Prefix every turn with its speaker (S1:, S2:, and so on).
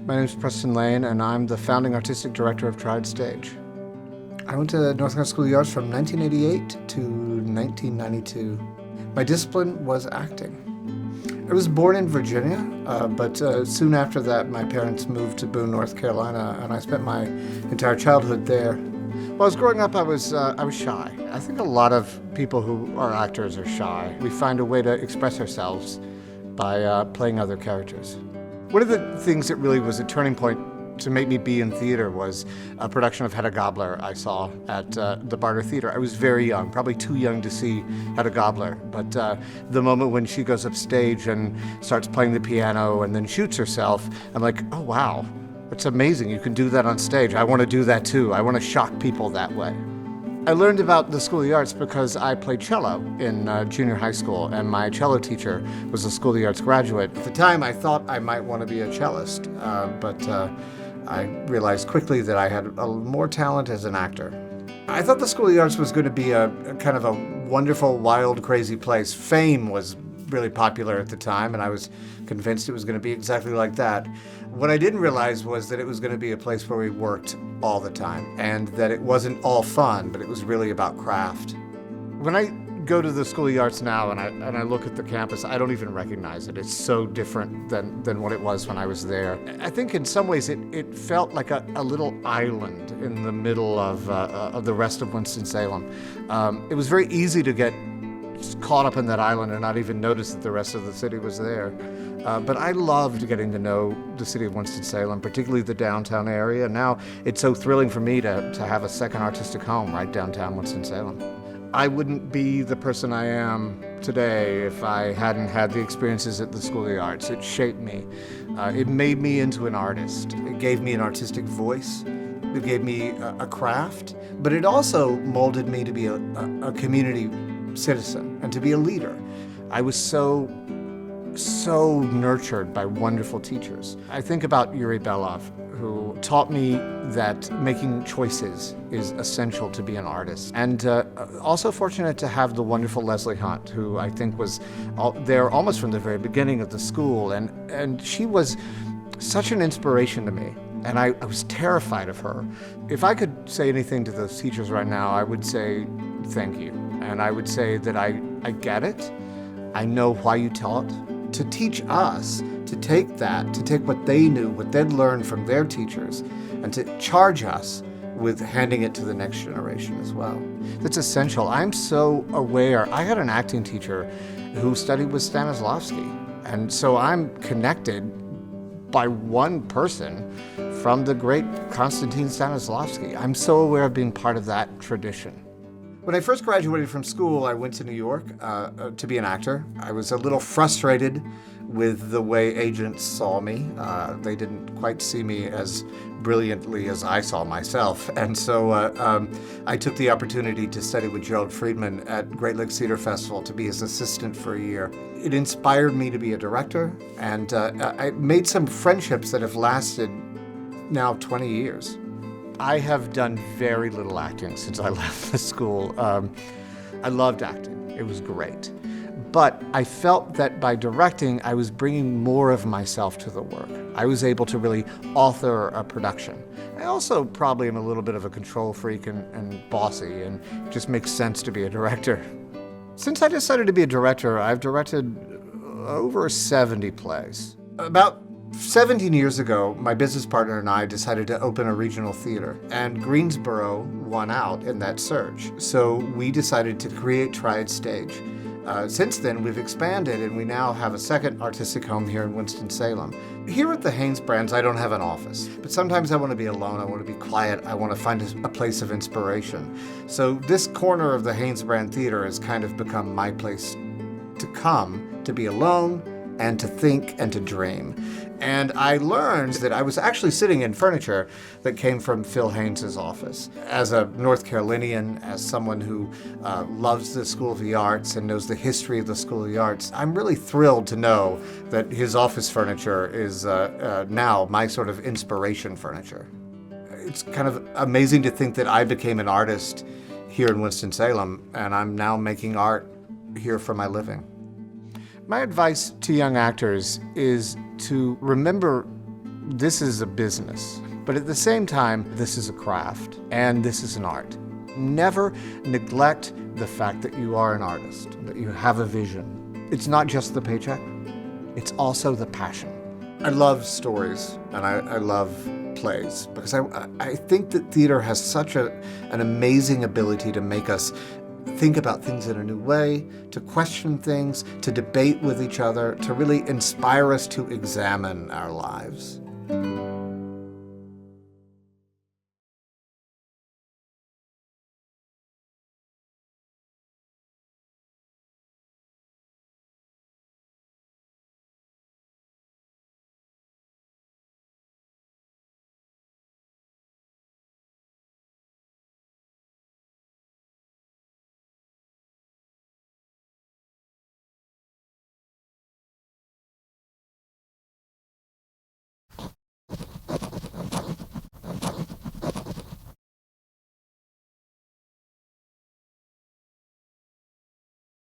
S1: My name is Preston and I'm the founding artistic director of Triad Stage. I went to North Carolina School of the Arts from 1988 to 1992. My discipline was acting. I was born in Virginia, but soon after that my parents moved to Boone, North Carolina, and I spent my entire childhood there. While I was growing up, I was shy. I think a lot of people who are actors are shy. We find a way to express ourselves by playing other characters. One of the things that really was a turning point to make me be in theater was a production of Hedda Gabler I saw at the Barter Theater. I was very young, probably too young to see Hedda Gabler, but the moment when she goes upstage and starts playing the piano and then shoots herself, I'm like, oh wow, that's amazing. You can do that on stage. I want to do that too. I want to shock people that way. I learned about the School of the Arts because I played cello in junior high school, and my cello teacher was a School of the Arts graduate. At the time, I thought I might want to be a cellist, but I realized quickly that I had more talent as an actor. I thought the School of the Arts was going to be a kind of a wonderful, wild, crazy place. Fame was really popular at the time, and I was convinced it was going to be exactly like that. What I didn't realize was that it was going to be a place where we worked all the time, and that it wasn't all fun, but it was really about craft. When I go to the School of the Arts now and I look at the campus, I don't even recognize it. It's so different than what it was when I was there. I think in some ways it felt like a little island in the middle of the rest of Winston-Salem. It was very easy to get caught up in that island and not even notice that the rest of the city was there. But I loved getting to know the city of Winston-Salem, particularly the downtown area. Now it's so thrilling for me to have a second artistic home right downtown Winston-Salem. I wouldn't be the person I am today if I hadn't had the experiences at the School of the Arts. It shaped me. It made me into an artist. It gave me an artistic voice. It gave me a craft, but it also molded me to be a community citizen and to be a leader. I was so nurtured by wonderful teachers. I think about Yuri Belov, who taught me that making choices is essential to be an artist. And also fortunate to have the wonderful Leslie Hunt, who I think was there almost from the very beginning of the school. And she was such an inspiration to me. And I was terrified of her. If I could say anything to those teachers right now, I would say thank you. And I would say that I get it. I know why you taught. To teach us to take what they knew, what they'd learned from their teachers, and to charge us with handing it to the next generation as well. That's essential. I'm so aware. I had an acting teacher who studied with Stanislavski, and so I'm connected by one person from the great Konstantin Stanislavski. I'm so aware of being part of that tradition. When I first graduated from school, I went to New York to be an actor. I was a little frustrated with the way agents saw me. They didn't quite see me as brilliantly as I saw myself. And so I took the opportunity to study with Gerald Friedman at Great Lakes Theater Festival to be his assistant for a year. It inspired me to be a director, and I made some friendships that have lasted now 20 years. I have done very little acting since I left the school. I loved acting. It was great. But I felt that by directing, I was bringing more of myself to the work. I was able to really author a production. I also probably am a little bit of a control freak and bossy, and it just makes sense to be a director. Since I decided to be a director, I've directed over 70 plays. About 17 years ago, my business partner and I decided to open a regional theater, and Greensboro won out in that search. So we decided to create Triad Stage. Since then, we've expanded, and we now have a second artistic home here in Winston-Salem. Here at the Haynes Brands, I don't have an office, but sometimes I want to be alone, I want to be quiet, I want to find a place of inspiration. So this corner of the Haynes Brand Theater has kind of become my place to come, to be alone, and to think and to dream. And I learned that I was actually sitting in furniture that came from Phil Haynes' office. As a North Carolinian, as someone who loves the School of the Arts and knows the history of the School of the Arts, I'm really thrilled to know that his office furniture is now my sort of inspiration furniture. It's kind of amazing to think that I became an artist here in Winston-Salem, and I'm now making art here for my living. My advice to young actors is to remember this is a business, but at the same time, this is a craft and this is an art. Never neglect the fact that you are an artist, that you have a vision. It's not just the paycheck, it's also the passion. I love stories and I love plays because I think that theater has such an amazing ability to make us think about things in a new way, to question things, to debate with each other, to really inspire us to examine our lives.